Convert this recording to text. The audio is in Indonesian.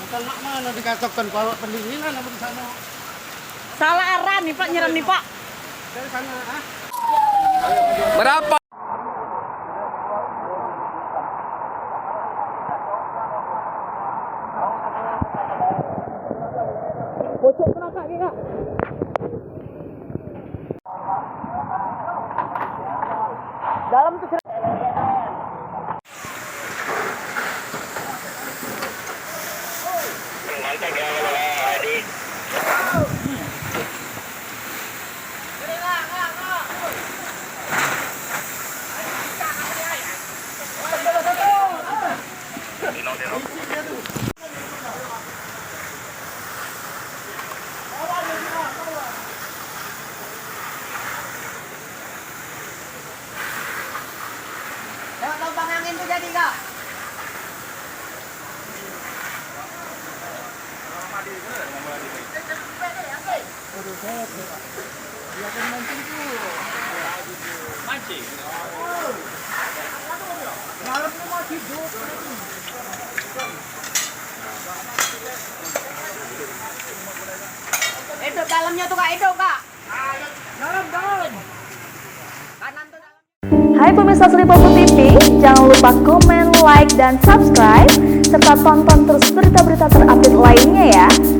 Ternak mana dikatakan bawa pendinginan apa di sana? Salah arah nih Pak, nyiram nih Pak. Dari sana, ah? Berapa? Bocok kena Kak, Kak. Dalam tuh lewat lubang angin tuh jadi Kak. Mancing. Hidup dalamnya tuh Kak, hidup Kak. Dalam. Kanan tuh dalam. Hai pemirsa Sri Popo TV, jangan lupa komen, like, dan subscribe, serta tonton terus berita-berita terupdate lainnya ya.